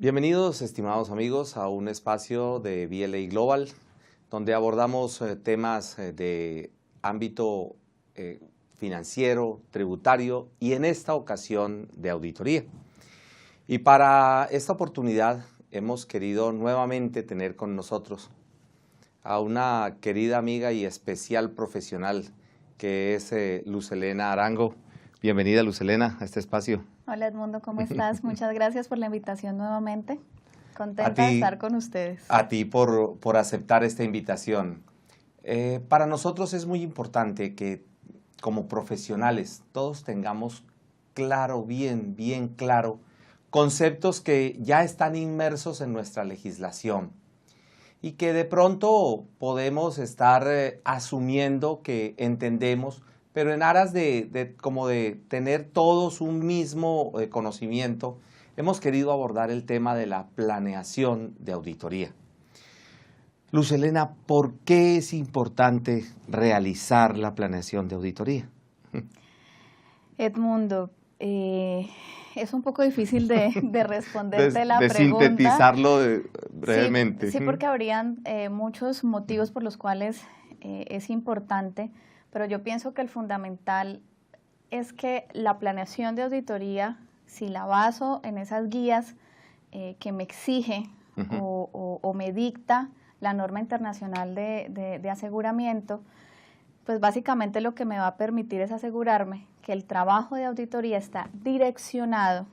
Bienvenidos, estimados amigos, a un espacio de BLA Global, donde abordamos temas de ámbito financiero, tributario y en esta ocasión de auditoría. Y para esta oportunidad hemos querido nuevamente tener con nosotros a una querida amiga y especial profesional que es Lucelena Arango. Bienvenida, Lucelena, a este espacio. Hola Edmundo, ¿cómo estás? Muchas gracias por la invitación nuevamente. Contenta de estar con ustedes. A ti por aceptar esta invitación. Para nosotros es muy importante que como profesionales todos tengamos claro, bien claro, conceptos que ya están inmersos en nuestra legislación y que de pronto podemos estar asumiendo que entendemos, pero en aras de tener todos un mismo conocimiento, hemos querido abordar el tema de la planeación de auditoría. Lucelena, ¿por qué es importante realizar la planeación de auditoría? Edmundo, es un poco difícil de responderte la pregunta. Sintetizarlo brevemente. Sí, porque habrían muchos motivos por los cuales es importante, pero yo pienso que el fundamental es que la planeación de auditoría, si la baso en esas guías que me exige o me dicta la norma internacional de aseguramiento, pues básicamente lo que me va a permitir es asegurarme que el trabajo de auditoría está direccionado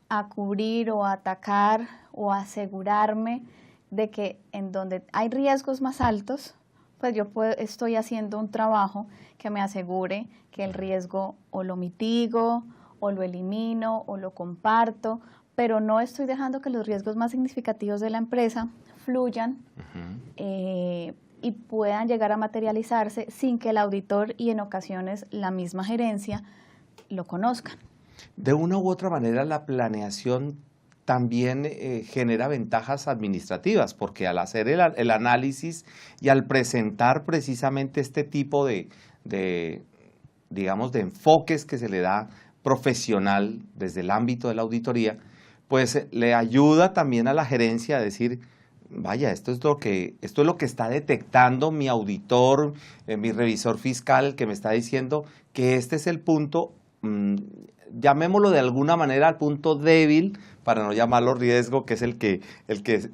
a cubrir o a atacar o a asegurarme de que en donde hay riesgos más altos, pues yo estoy haciendo un trabajo que me asegure que el riesgo o lo mitigo, o lo elimino, o lo comparto, pero no estoy dejando que los riesgos más significativos de la empresa fluyan y puedan llegar a materializarse sin que el auditor y en ocasiones la misma gerencia lo conozcan. De una u otra manera, la planeación también genera ventajas administrativas, porque al hacer el análisis y al presentar precisamente este tipo digamos, de enfoques que se le da profesional desde el ámbito de la auditoría, pues le ayuda también a la gerencia a decir, vaya, esto es lo que está detectando mi auditor, mi revisor fiscal, que me está diciendo que este es el punto, llamémoslo de alguna manera al punto débil, para no llamarlo riesgo, que es el que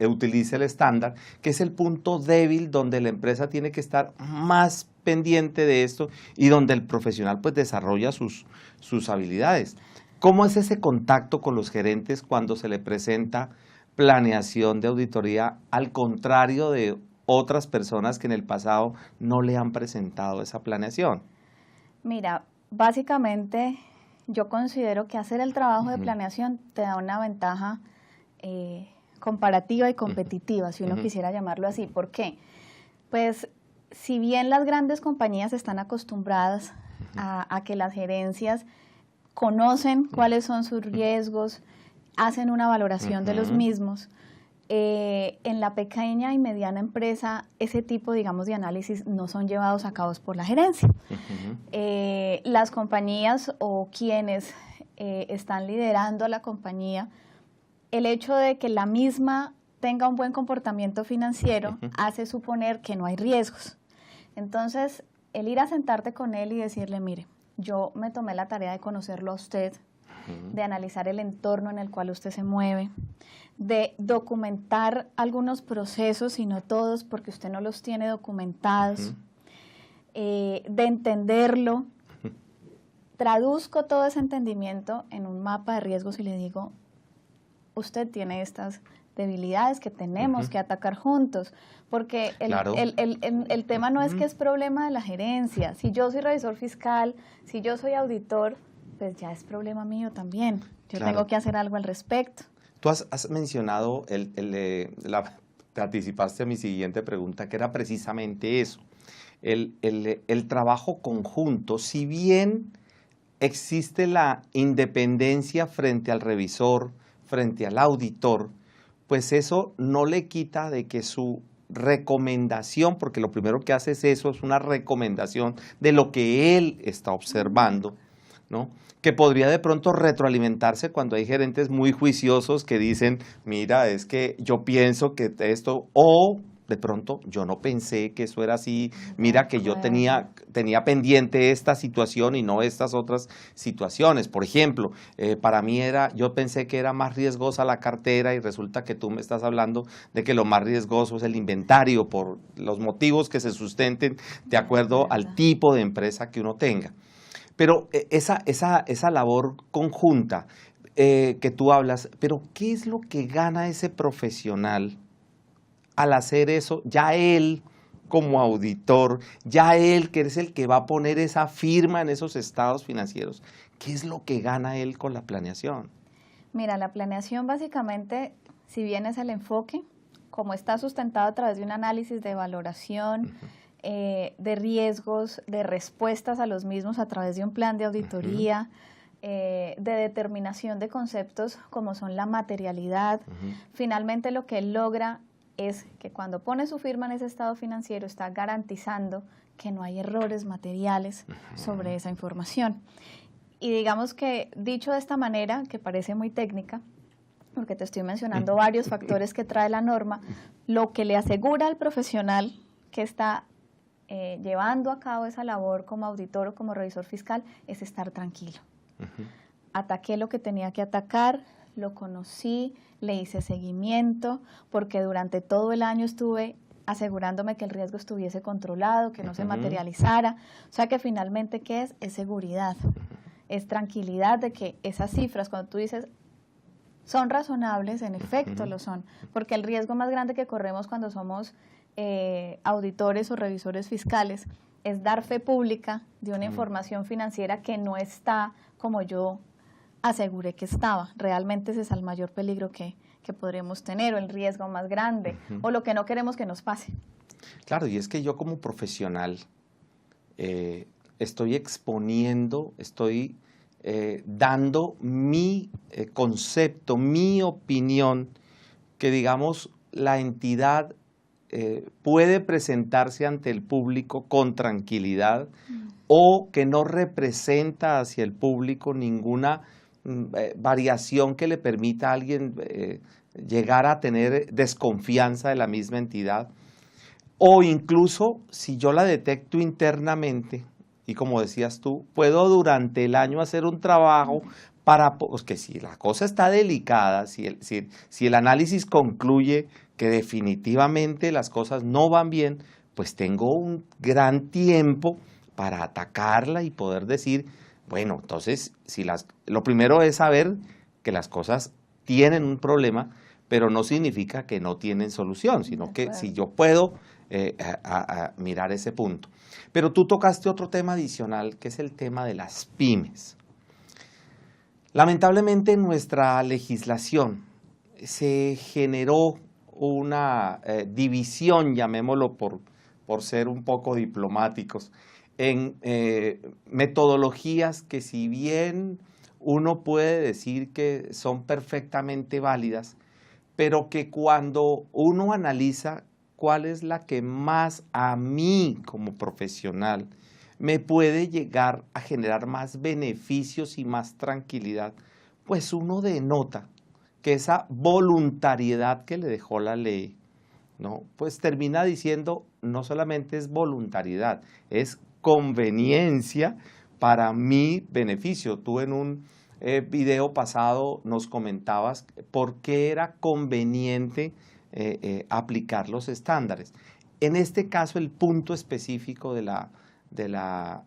utilice el estándar, que es el punto débil donde la empresa tiene que estar más pendiente de esto y donde el profesional pues desarrolla sus habilidades. ¿Cómo es ese contacto con los gerentes cuando se le presenta planeación de auditoría, al contrario de otras personas que en el pasado no le han presentado esa planeación? Mira, básicamente yo considero que hacer el trabajo de planeación te da una ventaja comparativa y competitiva, si uno quisiera llamarlo así. ¿Por qué? Pues si bien las grandes compañías están acostumbradas a que las gerencias conocen cuáles son sus riesgos, hacen una valoración de los mismos, en la pequeña y mediana empresa ese tipo, digamos, de análisis no son llevados a cabo por la gerencia. Las compañías o quienes están liderando a la compañía, el hecho de que la misma tenga un buen comportamiento financiero hace suponer que no hay riesgos. Entonces, el ir a sentarte con él y decirle, mire, yo me tomé la tarea de conocerlo a usted, de analizar el entorno en el cual usted se mueve, de documentar algunos procesos y no todos porque usted no los tiene documentados, de entenderlo. Traduzco todo ese entendimiento en un mapa de riesgos y le digo, usted tiene estas debilidades que tenemos que atacar juntos, porque el tema no es que es problema de la gerencia. Si yo soy revisor fiscal, si yo soy auditor, pues ya es problema mío también. Yo tengo que hacer algo al respecto. Tú has mencionado, te anticipaste a mi siguiente pregunta, que era precisamente eso. El trabajo conjunto, si bien existe la independencia frente al revisor, frente al auditor, pues eso no le quita de que su recomendación, porque lo primero que hace es eso, es una recomendación de lo que él está observando, ¿no? Que podría de pronto retroalimentarse cuando hay gerentes muy juiciosos que dicen, mira, es que yo pienso que esto, o de pronto yo no pensé que eso era así, De mira que yo acuerdo. tenía pendiente esta situación y no estas otras situaciones. Por ejemplo, para mí yo pensé que era más riesgosa la cartera y resulta que tú me estás hablando de que lo más riesgoso es el inventario por los motivos que se sustenten de De acuerdo acuerdo. al tipo de empresa que uno tenga. Pero esa labor conjunta que tú hablas, pero ¿qué es lo que gana ese profesional al hacer eso? Ya él como auditor, ya él que es el que va a poner esa firma en esos estados financieros, ¿qué es lo que gana él con la planeación? Mira, la planeación básicamente, si bien es el enfoque, como está sustentado a través de un análisis de valoración, de riesgos, de respuestas a los mismos a través de un plan de Ujú, auditoría, de determinación de conceptos como son la materialidad. ujú, Finalmente lo que él logra es que cuando pone su firma en ese estado financiero está garantizando que no hay errores materiales sobre esa información. Y digamos que dicho de esta manera, que parece muy técnica, porque te estoy mencionando varios factores que trae la norma, lo que le asegura al profesional que está llevando a cabo esa labor como auditor o como revisor fiscal es estar tranquilo. ujú, Ataqué lo que tenía que atacar, lo conocí, le hice seguimiento, porque durante todo el año estuve asegurándome que el riesgo estuviese controlado, que no se ujú, materializara. O sea que finalmente, ¿qué es? Es seguridad, es tranquilidad de que esas cifras, cuando tú dices son razonables, en efecto ujú, lo son, porque el riesgo más grande que corremos cuando somos auditores o revisores fiscales es dar fe pública de una ujú, información financiera que no está como yo aseguré que estaba. Realmente ese es el mayor peligro que podremos tener, o el riesgo más grande, ujú. o lo que no queremos que nos pase. Claro, y es que yo como profesional estoy exponiendo, estoy dando mi concepto, mi opinión, que digamos la entidad puede presentarse ante el público con tranquilidad o que no representa hacia el público ninguna variación que le permita a alguien llegar a tener desconfianza de la misma entidad. O incluso si yo la detecto internamente, y como decías tú, puedo durante el año hacer un trabajo para, pues que si la cosa está delicada, si el análisis concluye que definitivamente las cosas no van bien, pues tengo un gran tiempo para atacarla y poder decir, bueno, entonces, lo primero es saber que las cosas tienen un problema, pero no significa que no tienen solución, De sino que si acuerdo. yo puedo a mirar ese punto. Pero tú tocaste otro tema adicional, que es el tema de las pymes. Lamentablemente en nuestra legislación se generó una división, llamémoslo por ser un poco diplomáticos, en metodologías que si bien uno puede decir que son perfectamente válidas, pero que cuando uno analiza cuál es la que más a mí como profesional me puede llegar a generar más beneficios y más tranquilidad, pues uno denota que esa voluntariedad que le dejó la ley, ¿no? Pues termina diciendo no solamente es voluntariedad, es conveniencia para mi beneficio. Tú en un video pasado nos comentabas por qué era conveniente aplicar los estándares. En este caso, el punto específico de la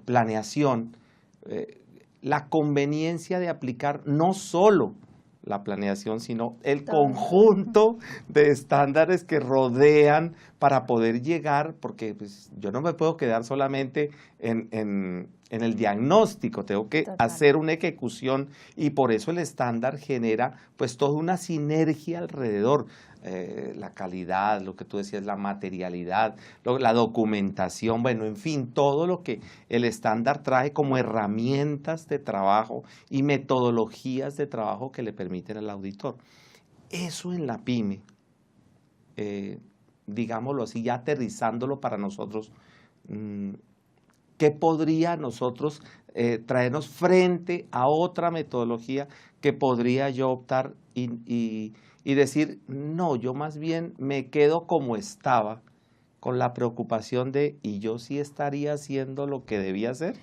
planeación, eh, la conveniencia de aplicar no solo la planeación, sino el Todo. conjunto de estándares que rodean para poder llegar, porque pues, yo no me puedo quedar solamente en el diagnóstico, tengo que Total. hacer una ejecución y por eso el estándar genera pues toda una sinergia alrededor. La calidad, lo que tú decías, la materialidad, la documentación, bueno, en fin, todo lo que el estándar trae como herramientas de trabajo y metodologías de trabajo que le permiten al auditor. Eso en la pyme, eh, digámoslo así, ya aterrizándolo para nosotros, ¿qué podría nosotros traernos frente a otra metodología que podría yo optar y decir, no, yo más bien me quedo como estaba, con la preocupación de, ¿y yo sí estaría haciendo lo que debía hacer?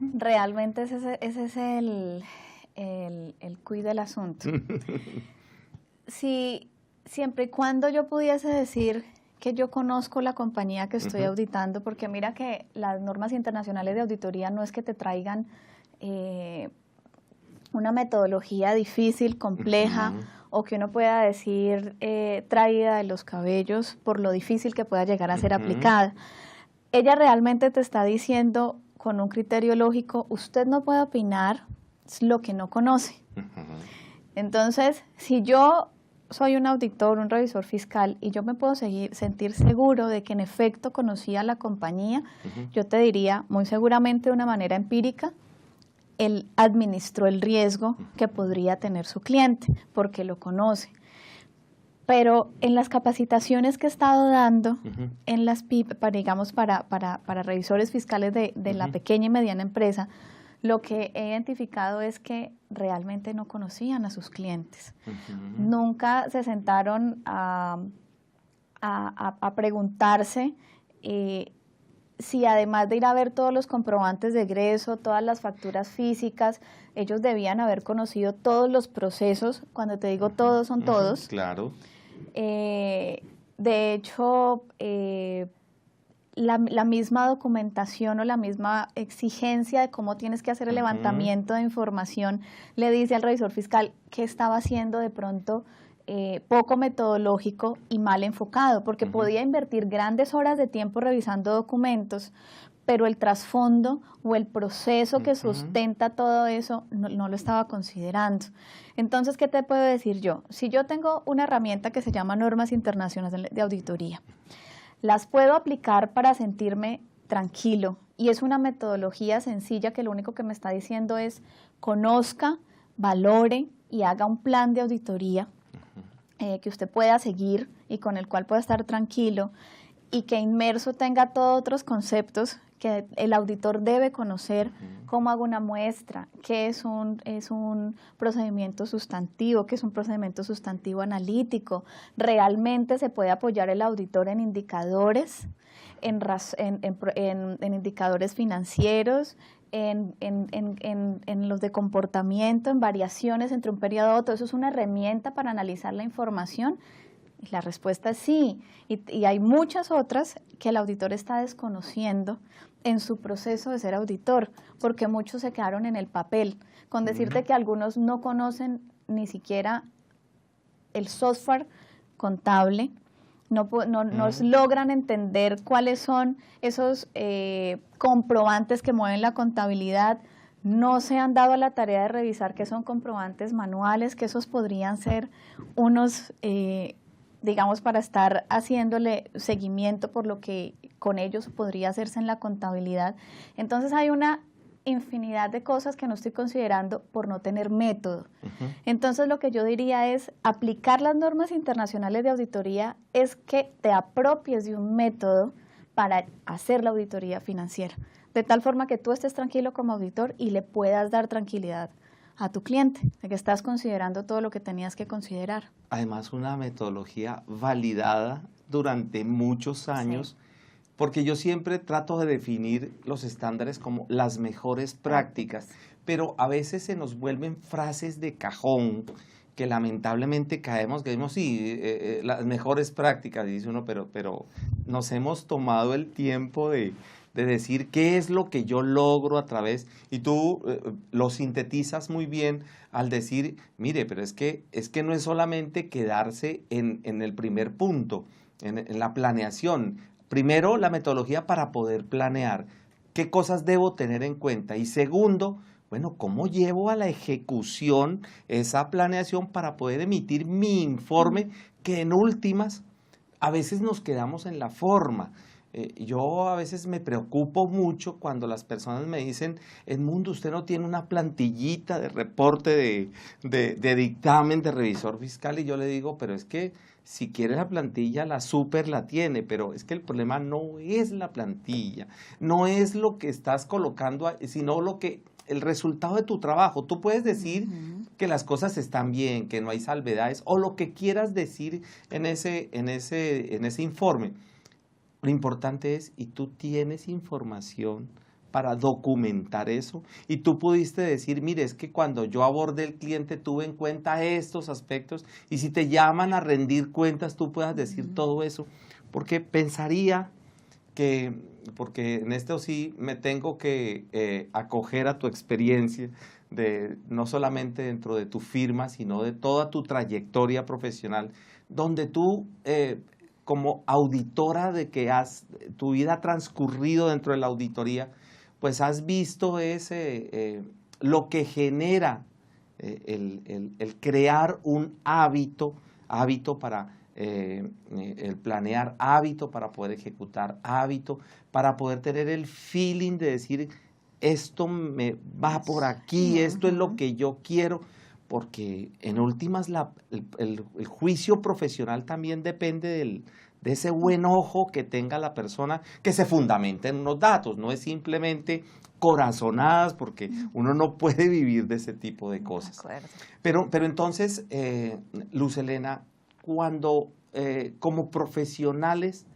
Realmente ese es el quid del asunto. Si siempre y cuando yo pudiese decir que yo conozco la compañía que estoy auditando, porque mira que las normas internacionales de auditoría no es que te traigan una metodología difícil, compleja, o que uno pueda decir traída de los cabellos por lo difícil que pueda llegar a ser aplicada. Ella realmente te está diciendo con un criterio lógico, usted no puede opinar lo que no conoce. Entonces, si yo soy un auditor, un revisor fiscal, y yo me puedo sentir seguro de que en efecto conocía la compañía, yo te diría muy seguramente de una manera empírica, él administró el riesgo que podría tener su cliente, porque lo conoce. Pero en las capacitaciones que he estado dando, en las PIP, para revisores fiscales de la pequeña y mediana empresa, lo que he identificado es que realmente no conocían a sus clientes. Nunca se sentaron a preguntarse si además de ir a ver todos los comprobantes de egreso, todas las facturas físicas, ellos debían haber conocido todos los procesos. Cuando te digo todos, son todos. Claro. De hecho, la misma documentación o la misma exigencia de cómo tienes que hacer el levantamiento de información le dice al revisor fiscal que estaba haciendo de pronto poco metodológico y mal enfocado, porque podía invertir grandes horas de tiempo revisando documentos, pero el trasfondo o el proceso que sustenta todo eso no lo estaba considerando. Entonces, ¿qué te puedo decir yo? Si yo tengo una herramienta que se llama Normas Internacionales de Auditoría, las puedo aplicar para sentirme tranquilo, y es una metodología sencilla que lo único que me está diciendo es conozca, valore y haga un plan de auditoría que usted pueda seguir y con el cual pueda estar tranquilo, y que inmerso tenga todos otros conceptos que el auditor debe conocer, cómo hago una muestra, qué es un procedimiento sustantivo, qué es un procedimiento sustantivo analítico. Realmente se puede apoyar el auditor en indicadores, en indicadores financieros, en los de comportamiento, en variaciones entre un periodo a otro. Eso es una herramienta para analizar la información. Y la respuesta es sí, y hay muchas otras que el auditor está desconociendo en su proceso de ser auditor, porque muchos se quedaron en el papel, con decirte que algunos no conocen ni siquiera el software contable, no logran entender cuáles son esos comprobantes que mueven la contabilidad, no se han dado a la tarea de revisar qué son comprobantes manuales, que esos podrían ser unos digamos, para estar haciéndole seguimiento por lo que con ellos podría hacerse en la contabilidad. Entonces hay una infinidad de cosas que no estoy considerando por no tener método. Entonces lo que yo diría es aplicar las normas internacionales de auditoría es que te apropies de un método para hacer la auditoría financiera, de tal forma que tú estés tranquilo como auditor y le puedas dar tranquilidad a tu cliente, de que estás considerando todo lo que tenías que considerar. Además, una metodología validada durante muchos años, porque yo siempre trato de definir los estándares como las mejores prácticas, pero a veces se nos vuelven frases de cajón que lamentablemente caemos, que decimos, sí, las mejores prácticas, dice uno, pero nos hemos tomado el tiempo de decir qué es lo que yo logro a través, y tú lo sintetizas muy bien al decir, mire, pero es que no es solamente quedarse en el primer punto, en la planeación. Primero, la metodología para poder planear, qué cosas debo tener en cuenta, y segundo, bueno, ¿cómo llevo a la ejecución esa planeación para poder emitir mi informe, que en últimas a veces nos quedamos en la forma? Yo a veces me preocupo mucho cuando las personas me dicen, Edmundo, usted no tiene una plantillita de reporte de dictamen de revisor fiscal, y yo le digo, pero es que si quiere la plantilla, la super la tiene, pero es que el problema no es la plantilla, no es lo que estás colocando, sino el resultado de tu trabajo. Tú puedes decir que las cosas están bien, que no hay salvedades, o lo que quieras decir en ese informe. Lo importante es, y tú tienes información para documentar eso, y tú pudiste decir, mire, es que cuando yo abordé el cliente tuve en cuenta estos aspectos, y si te llaman a rendir cuentas, tú puedas decir todo eso, porque pensaría porque en esto sí me tengo que acoger a tu experiencia, no solamente dentro de tu firma, sino de toda tu trayectoria profesional, donde tú, como auditora de que tu vida ha transcurrido dentro de la auditoría, pues has visto lo que genera el crear un hábito para el planear, hábito para poder ejecutar, hábito para poder tener el feeling de decir, esto me va por aquí, esto es lo que yo quiero, porque en últimas el juicio profesional también depende de ese buen ojo que tenga la persona, que se fundamente en unos datos, no es simplemente corazonadas, porque uno no puede vivir de ese tipo de cosas. Pero entonces, Luz Helena, cuando como profesionales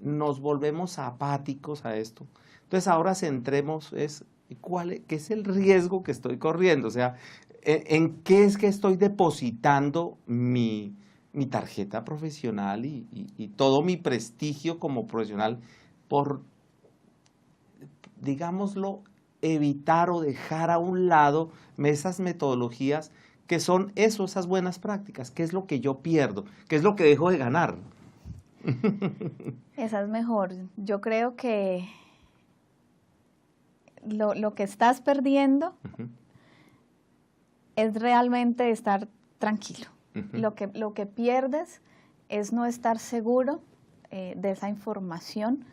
nos volvemos apáticos a esto, entonces ahora centremos ¿qué es el riesgo que estoy corriendo? O sea, ¿en qué es que estoy depositando mi tarjeta profesional y todo mi prestigio como profesional por, digámoslo, evitar o dejar a un lado esas metodologías que son esas buenas prácticas? ¿Qué es lo que yo pierdo? ¿Qué es lo que dejo de ganar? Esa es mejor. Yo creo que lo que estás perdiendo es realmente estar tranquilo. Lo que pierdes es no estar seguro de esa información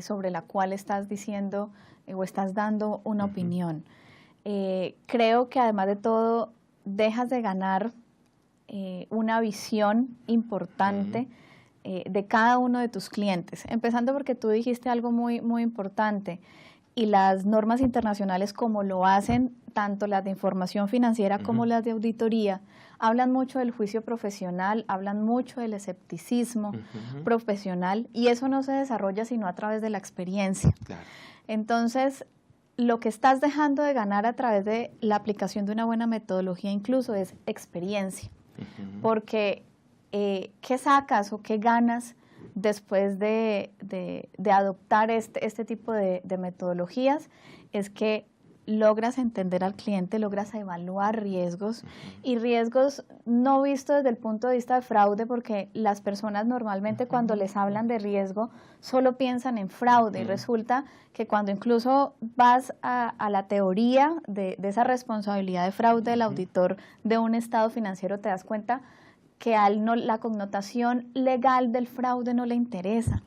sobre la cual estás diciendo o estás dando una opinión. Creo que además de todo dejas de ganar una visión importante de cada uno de tus clientes, empezando porque tú dijiste algo muy, muy importante, y las normas internacionales, como lo hacen tanto las de información financiera como las de auditoría, hablan mucho del juicio profesional, hablan mucho del escepticismo profesional, y eso no se desarrolla sino a través de la experiencia. Claro. Entonces, lo que estás dejando de ganar a través de la aplicación de una buena metodología incluso es experiencia, porque ¿qué sacas o qué ganas después de adoptar este tipo de metodologías? Es que logras entender al cliente, logras evaluar riesgos, y riesgos no vistos desde el punto de vista de fraude, porque las personas normalmente cuando les hablan de riesgo solo piensan en fraude, y resulta que cuando incluso vas a la teoría de esa responsabilidad de fraude del auditor de un estado financiero, te das cuenta que la connotación legal del fraude no le interesa.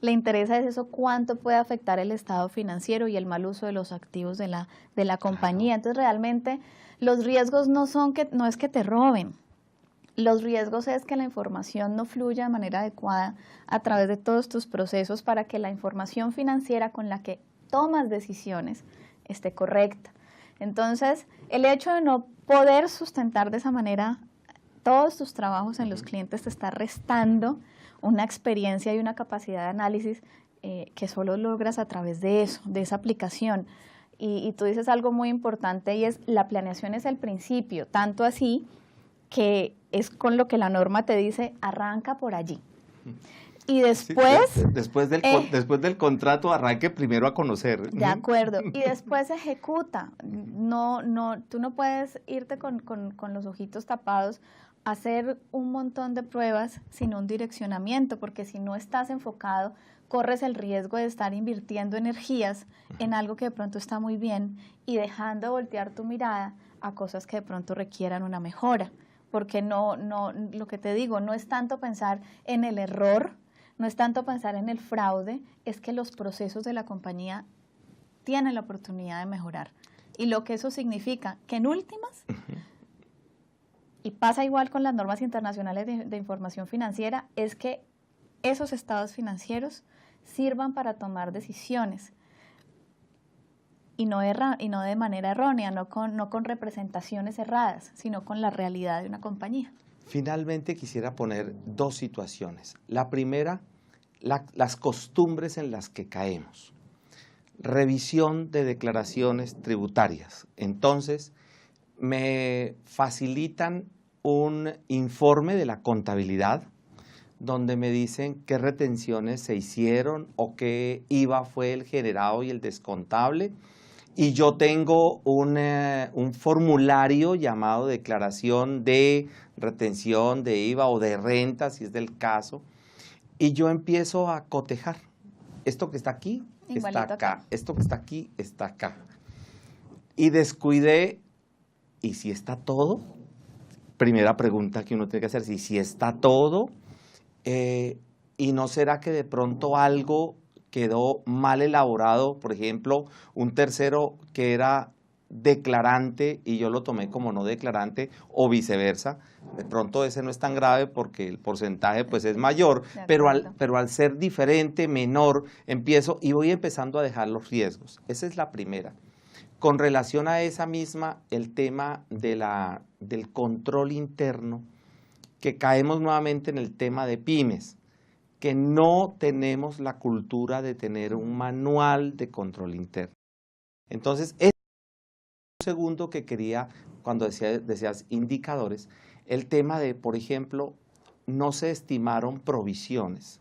Le interesa es eso, cuánto puede afectar el estado financiero y el mal uso de los activos de la compañía. Entonces, realmente, los riesgos no es que te roben. Los riesgos es que la información no fluya de manera adecuada a través de todos tus procesos para que la información financiera con la que tomas decisiones esté correcta. Entonces, el hecho de no poder sustentar de esa manera todos tus trabajos en los clientes te está restando una experiencia y una capacidad de análisis que solo logras a través de eso, de esa aplicación. Y tú dices algo muy importante, y es la planeación es el principio, tanto así que es con lo que la norma te dice, arranca por allí. Y después... Sí, después del contrato, arranque primero a conocer. De acuerdo. Y después ejecuta. Tú no puedes irte con los ojitos tapados, hacer un montón de pruebas sin un direccionamiento, porque si no estás enfocado, corres el riesgo de estar invirtiendo energías en algo que de pronto está muy bien y dejando de voltear tu mirada a cosas que de pronto requieran una mejora. Porque lo que te digo, no es tanto pensar en el error, no es tanto pensar en el fraude, es que los procesos de la compañía tienen la oportunidad de mejorar. Y lo que eso significa, que en últimas, y pasa igual con las normas internacionales de información financiera, es que esos estados financieros sirvan para tomar decisiones y no de manera errónea, no con representaciones erradas, sino con la realidad de una compañía. Finalmente quisiera poner dos situaciones. La primera, las costumbres en las que caemos. Revisión de declaraciones tributarias. Entonces, me facilitan un informe de la contabilidad donde me dicen qué retenciones se hicieron o qué IVA fue el generado y el descontable. Y yo tengo un formulario llamado declaración de retención de IVA o de renta, si es del caso, y yo empiezo a cotejar. Esto que está aquí, igualito está acá. Esto que está aquí, está acá. Y descuidé, ¿y si está todo? Primera pregunta que uno tiene que hacer, si está todo, ¿y no será que de pronto algo quedó mal elaborado? Por ejemplo, un tercero que era declarante y yo lo tomé como no declarante, o viceversa. De pronto ese no es tan grave porque el porcentaje pues es mayor, pero al ser diferente, menor, empiezo y voy empezando a dejar los riesgos. Esa es la primera. Con relación a esa misma, el tema del control interno, que caemos nuevamente en el tema de pymes, que no tenemos la cultura de tener un manual de control interno. Entonces, es un segundo que quería, cuando decías indicadores, el tema de, por ejemplo, no se estimaron provisiones,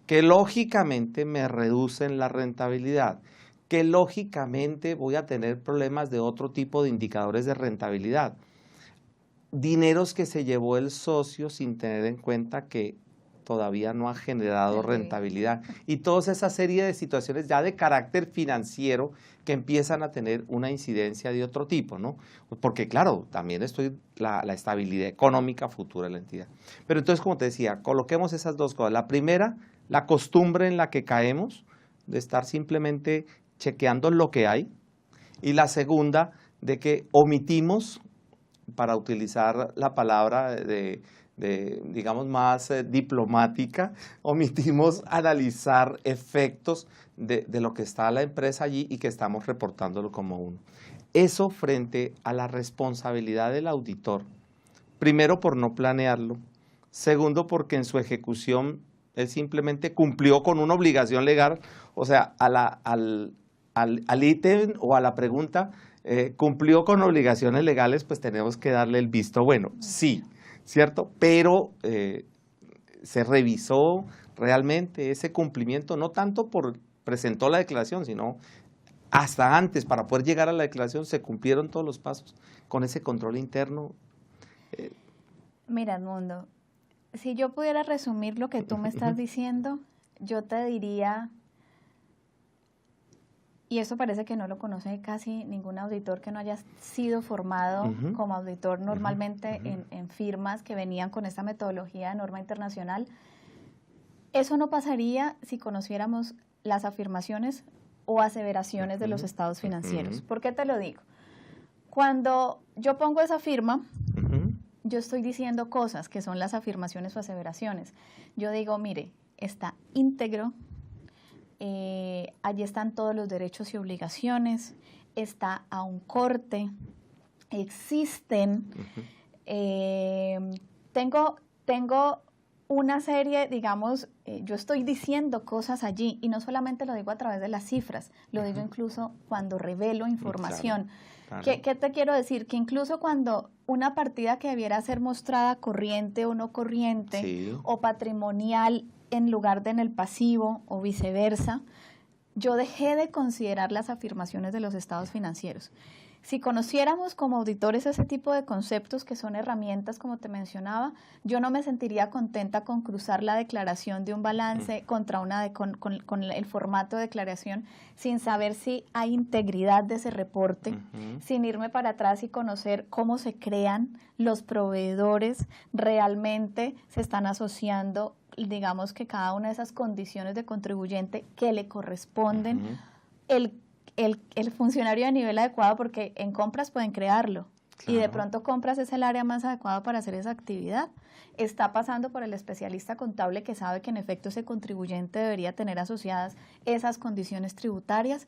que lógicamente me reducen la rentabilidad, que lógicamente voy a tener problemas de otro tipo de indicadores de rentabilidad. Dineros que se llevó el socio sin tener en cuenta que todavía no ha generado rentabilidad. Y toda esa serie de situaciones ya de carácter financiero que empiezan a tener una incidencia de otro tipo, ¿no? Porque claro, también estoy la estabilidad económica futura de la entidad. Pero entonces, como te decía, coloquemos esas dos cosas. La primera, la costumbre en la que caemos de estar simplemente chequeando lo que hay. Y la segunda, de que omitimos, para utilizar la palabra digamos, más diplomática, omitimos analizar efectos de lo que está la empresa allí y que estamos reportándolo como uno. Eso frente a la responsabilidad del auditor, primero por no planearlo, segundo porque en su ejecución él simplemente cumplió con una obligación legal, o sea, al ítem o a la pregunta, cumplió con obligaciones legales, pues tenemos que darle el visto bueno, sí, ¿cierto? Pero se revisó realmente ese cumplimiento, no tanto por presentó la declaración, sino hasta antes, para poder llegar a la declaración, se cumplieron todos los pasos con ese control interno. Mira, Edmundo, si yo pudiera resumir lo que tú me estás diciendo, yo te diría, y eso parece que no lo conoce casi ningún auditor que no haya sido formado como auditor normalmente en firmas que venían con esta metodología de norma internacional. Eso no pasaría si conociéramos las afirmaciones o aseveraciones de los estados financieros. ¿Por qué te lo digo? Cuando yo pongo esa firma, yo estoy diciendo cosas que son las afirmaciones o aseveraciones. Yo digo, mire, está íntegro, allí están todos los derechos y obligaciones, está a un corte, existen, tengo una serie, digamos, yo estoy diciendo cosas allí y no solamente lo digo a través de las cifras, lo digo incluso cuando revelo información. Claro. ¿Qué te quiero decir? Que incluso cuando una partida que debiera ser mostrada corriente o no corriente o patrimonial en lugar de en el pasivo o viceversa, yo dejé de considerar las afirmaciones de los estados financieros. Si conociéramos como auditores ese tipo de conceptos que son herramientas, como te mencionaba, yo no me sentiría contenta con cruzar la declaración de un balance contra con el formato de declaración sin saber si hay integridad de ese reporte, sin irme para atrás y conocer cómo se crean los proveedores, realmente se están asociando digamos que cada una de esas condiciones de contribuyente que le corresponden, el funcionario de nivel adecuado, porque en compras pueden crearlo. Claro. Y de pronto compras es el área más adecuada para hacer esa actividad. Está pasando por el especialista contable que sabe que en efecto ese contribuyente debería tener asociadas esas condiciones tributarias.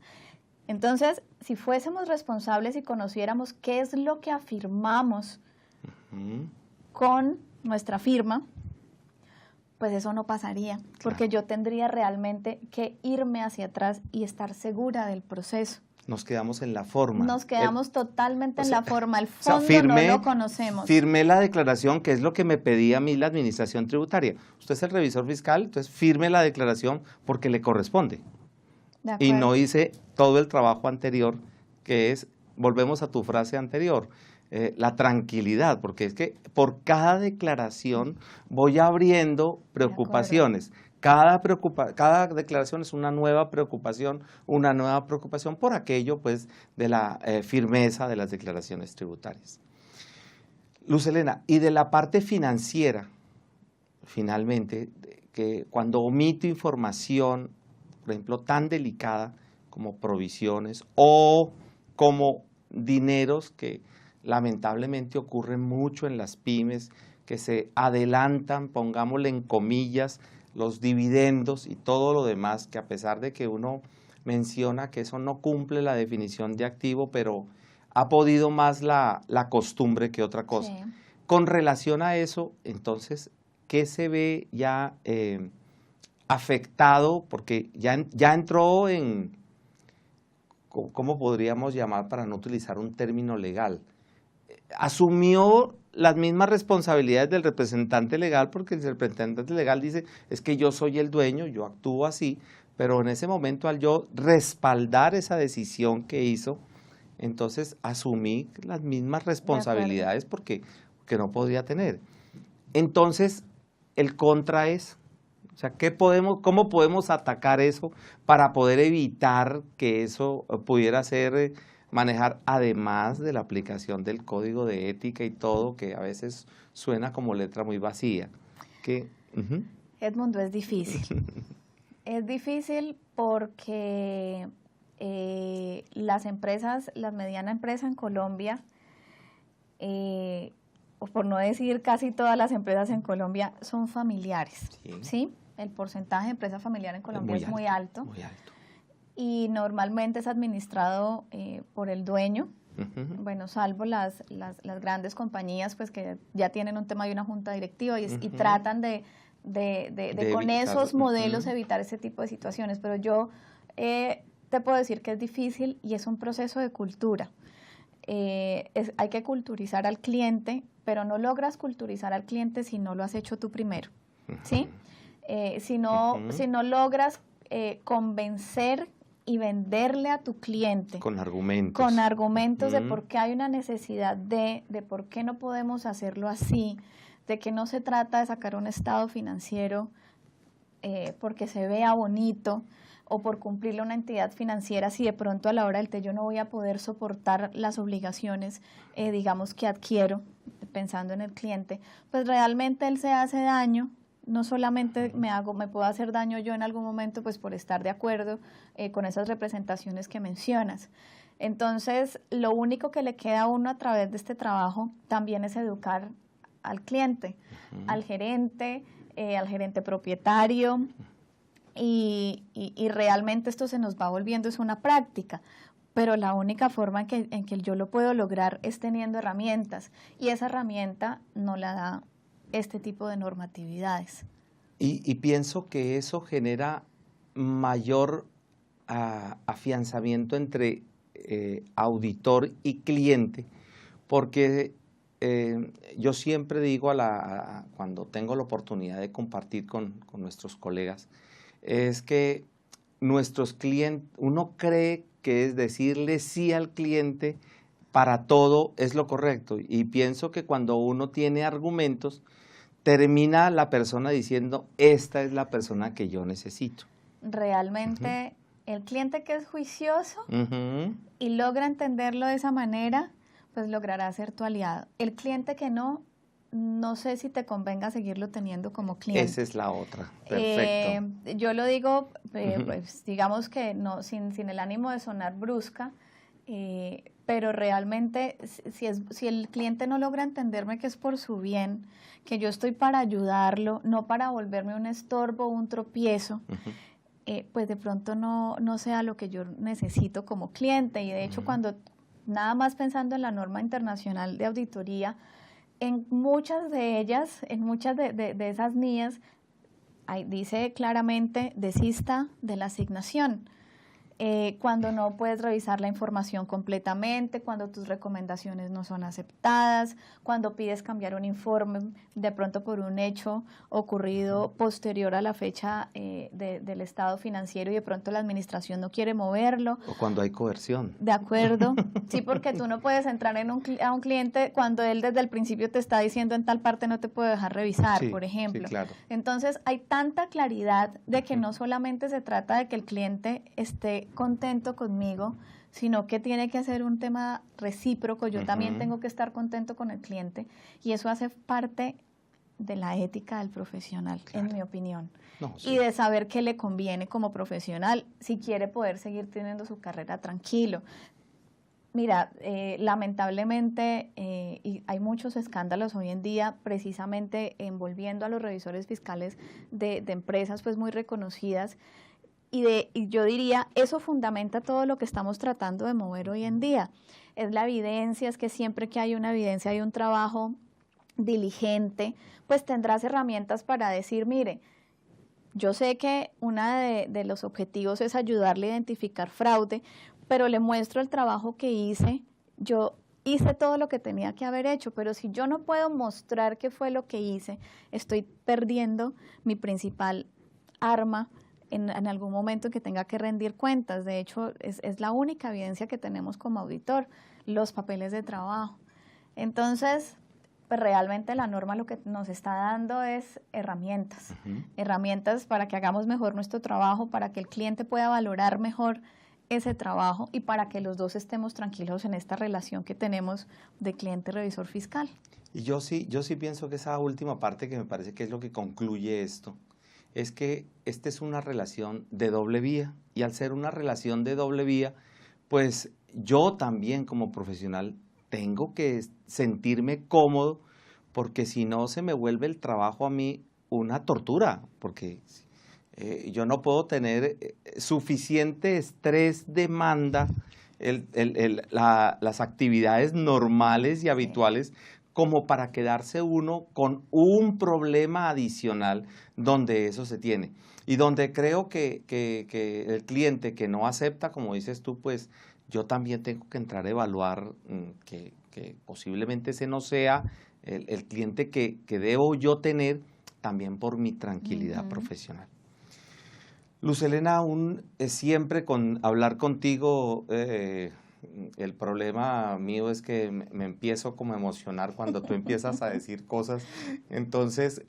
Entonces, si fuésemos responsables y conociéramos qué es lo que afirmamos con nuestra firma, pues eso no pasaría, porque yo tendría realmente que irme hacia atrás y estar segura del proceso. Nos quedamos en la forma. Nos quedamos totalmente en la forma, el fondo no lo conocemos. Firmé la declaración, que es lo que me pedía a mí la administración tributaria. Usted es el revisor fiscal, entonces firme la declaración porque le corresponde. Y no hice todo el trabajo anterior, que es, volvemos a tu frase anterior, la tranquilidad, porque es que por cada declaración voy abriendo preocupaciones. Cada declaración es una nueva preocupación por aquello pues de la firmeza de las declaraciones tributarias. Luz Helena, y de la parte financiera, finalmente, que cuando omito información, por ejemplo, tan delicada como provisiones o como dineros que lamentablemente ocurren mucho en las pymes, que se adelantan, pongámosle en comillas, los dividendos y todo lo demás, que a pesar de que uno menciona que eso no cumple la definición de activo, pero ha podido más la costumbre que otra cosa. Sí. Con relación a eso, entonces, ¿qué se ve ya afectado? Porque ya entró en, ¿cómo podríamos llamar para no utilizar un término legal? Asumió las mismas responsabilidades del representante legal, porque el representante legal dice, es que yo soy el dueño, yo actúo así, pero en ese momento al yo respaldar esa decisión que hizo, entonces asumí las mismas responsabilidades porque no podía tener. Entonces, el contra es, o sea, ¿cómo podemos atacar eso para poder evitar que eso pudiera ser manejar, además de la aplicación del código de ética y todo, que a veces suena como letra muy vacía? Edmundo, es difícil. Es difícil porque las empresas, la mediana empresa en Colombia, o por no decir casi todas las empresas en Colombia, son familiares. ¿Sí? El porcentaje de empresa familiar en Colombia es muy alto. Muy alto. Y normalmente es administrado por el dueño, bueno, salvo las grandes compañías pues que ya tienen un tema de una junta directiva y tratan de con esos modelos evitar ese tipo de situaciones, pero yo te puedo decir que es difícil y es un proceso de cultura. Hay que culturizar al cliente, pero no logras culturizar al cliente si no lo has hecho tú primero, ¿sí? Si no logras convencer y venderle a tu cliente. Con argumentos. Con argumentos de por qué hay una necesidad de por qué no podemos hacerlo así, de que no se trata de sacar un estado financiero porque se vea bonito o por cumplirle a una entidad financiera, si de pronto a la hora del té yo no voy a poder soportar las obligaciones, digamos, que adquiero, pensando en el cliente, pues realmente él se hace daño. No solamente me puedo hacer daño yo en algún momento pues por estar de acuerdo con esas representaciones que mencionas. Entonces, lo único que le queda a uno a través de este trabajo también es educar al cliente, al gerente propietario y realmente esto se nos va volviendo, es una práctica. Pero la única forma en que yo lo puedo lograr es teniendo herramientas y esa herramienta no la da este tipo de normatividades. Y pienso que eso genera mayor afianzamiento entre auditor y cliente, porque yo siempre digo cuando tengo la oportunidad de compartir con nuestros colegas, es que nuestros clientes, uno cree que es decirle sí al cliente para todo es lo correcto, y pienso que cuando uno tiene argumentos, termina la persona diciendo, esta es la persona que yo necesito. Realmente, el cliente que es juicioso y logra entenderlo de esa manera, pues logrará ser tu aliado. El cliente que no, no sé si te convenga seguirlo teniendo como cliente. Esa es la otra. Perfecto. Yo lo digo, pues digamos que no, sin el ánimo de sonar brusca, pero realmente si el cliente no logra entenderme que es por su bien, que yo estoy para ayudarlo, no para volverme un estorbo o un tropiezo, pues de pronto no sea lo que yo necesito como cliente. Y de hecho, cuando nada más pensando en la norma internacional de auditoría, en muchas de ellas, en muchas de esas NIAs, dice claramente, desista de la asignación. Cuando no puedes revisar la información completamente, cuando tus recomendaciones no son aceptadas, cuando pides cambiar un informe de pronto por un hecho ocurrido posterior a la fecha del estado financiero y de pronto la administración no quiere moverlo. O cuando hay coerción. De acuerdo, sí, porque tú no puedes entrar a un cliente cuando él desde el principio te está diciendo en tal parte no te puedo dejar revisar, por ejemplo. Sí, claro. Entonces hay tanta claridad de que no solamente se trata de que el cliente esté contento conmigo, sino que tiene que ser un tema recíproco. Yo también tengo que estar contento con el cliente y eso hace parte de la ética del profesional, en mi opinión. Y de saber qué le conviene como profesional si quiere poder seguir teniendo su carrera tranquilo. Mira, lamentablemente hay muchos escándalos hoy en día precisamente envolviendo a los revisores fiscales de empresas pues muy reconocidas. Y yo diría, eso fundamenta todo lo que estamos tratando de mover hoy en día. Es la evidencia, es que siempre que hay una evidencia, hay un trabajo diligente, pues tendrás herramientas para decir, mire, yo sé que uno de los objetivos es ayudarle a identificar fraude, pero le muestro el trabajo que hice. Yo hice todo lo que tenía que haber hecho, pero si yo no puedo mostrar qué fue lo que hice, estoy perdiendo mi principal arma en algún momento en que tenga que rendir cuentas. De hecho, es la única evidencia que tenemos como auditor, los papeles de trabajo. Entonces, pues realmente la norma lo que nos está dando es herramientas, herramientas para que hagamos mejor nuestro trabajo, para que el cliente pueda valorar mejor ese trabajo y para que los dos estemos tranquilos en esta relación que tenemos de cliente-revisor fiscal. Y yo sí pienso que esa última parte que me parece que es lo que concluye esto, es que esta es una relación de doble vía y al ser una relación de doble vía, pues yo también como profesional tengo que sentirme cómodo porque si no se me vuelve el trabajo a mí una tortura, porque yo no puedo tener suficiente estrés, demanda, las actividades normales y habituales como para quedarse uno con un problema adicional donde eso se tiene. Y donde creo que el cliente que no acepta, como dices tú, pues yo también tengo que entrar a evaluar que posiblemente ese no sea el cliente que debo yo tener también por mi tranquilidad profesional. Luz Helena, siempre con hablar contigo, el problema mío es que me empiezo como a emocionar cuando tú empiezas a decir cosas. Entonces,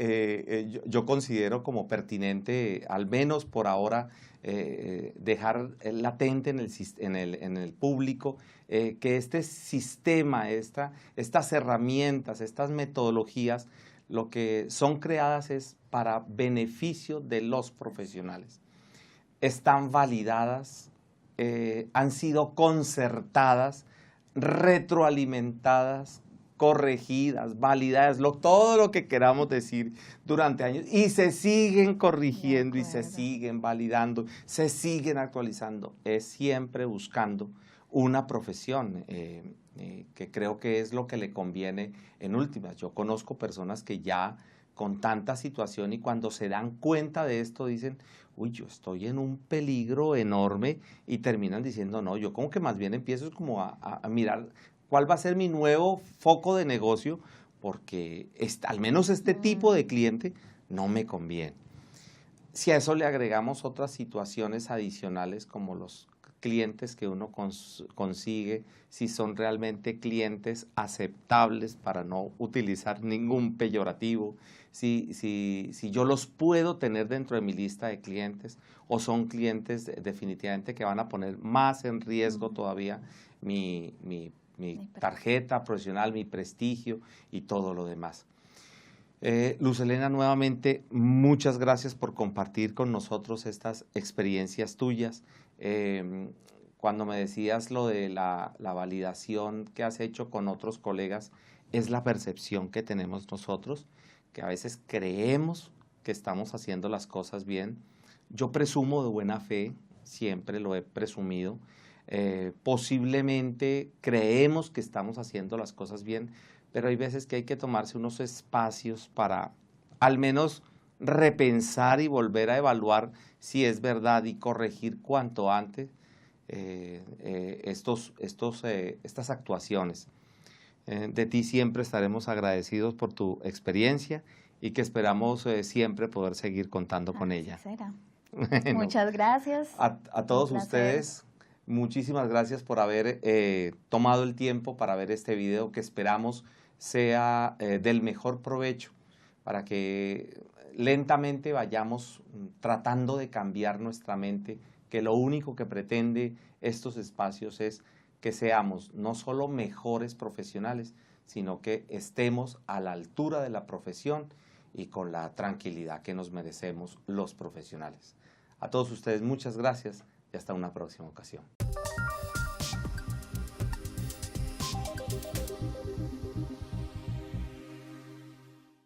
yo considero como pertinente, al menos por ahora, dejar latente en el público que este sistema, estas herramientas, estas metodologías, lo que son creadas es para beneficio de los profesionales. Están validadas, han sido concertadas, retroalimentadas, corregidas, validadas, todo lo que queramos decir durante años, y se siguen corrigiendo y se siguen validando, se siguen actualizando. Es siempre buscando una profesión que creo que es lo que le conviene en últimas. Yo conozco personas que ya con tanta situación y cuando se dan cuenta de esto dicen, uy, yo estoy en un peligro enorme y terminan diciendo, no, yo como que más bien empiezo como a mirar cuál va a ser mi nuevo foco de negocio porque al menos este tipo de cliente no me conviene. Si a eso le agregamos otras situaciones adicionales como los clientes que uno consigue, si son realmente clientes aceptables para no utilizar ningún peyorativo, si yo los puedo tener dentro de mi lista de clientes o son clientes definitivamente que van a poner más en riesgo todavía mi tarjeta profesional, mi prestigio y todo lo demás. Luz Helena, nuevamente, muchas gracias por compartir con nosotros estas experiencias tuyas. Cuando me decías lo de la validación que has hecho con otros colegas, es la percepción que tenemos nosotros, que a veces creemos que estamos haciendo las cosas bien. Yo presumo de buena fe, siempre lo he presumido. Posiblemente creemos que estamos haciendo las cosas bien, pero hay veces que hay que tomarse unos espacios para al menos repensar y volver a evaluar si es verdad y corregir cuanto antes estas actuaciones. De ti siempre estaremos agradecidos por tu experiencia y que esperamos siempre poder seguir contando con ella. Será. Bueno, muchas gracias. A todos ustedes, muchísimas gracias por haber tomado el tiempo para ver este video, que esperamos sea del mejor provecho, para que lentamente vayamos tratando de cambiar nuestra mente, que lo único que pretende estos espacios es que seamos no solo mejores profesionales, sino que estemos a la altura de la profesión y con la tranquilidad que nos merecemos los profesionales. A todos ustedes muchas gracias y hasta una próxima ocasión.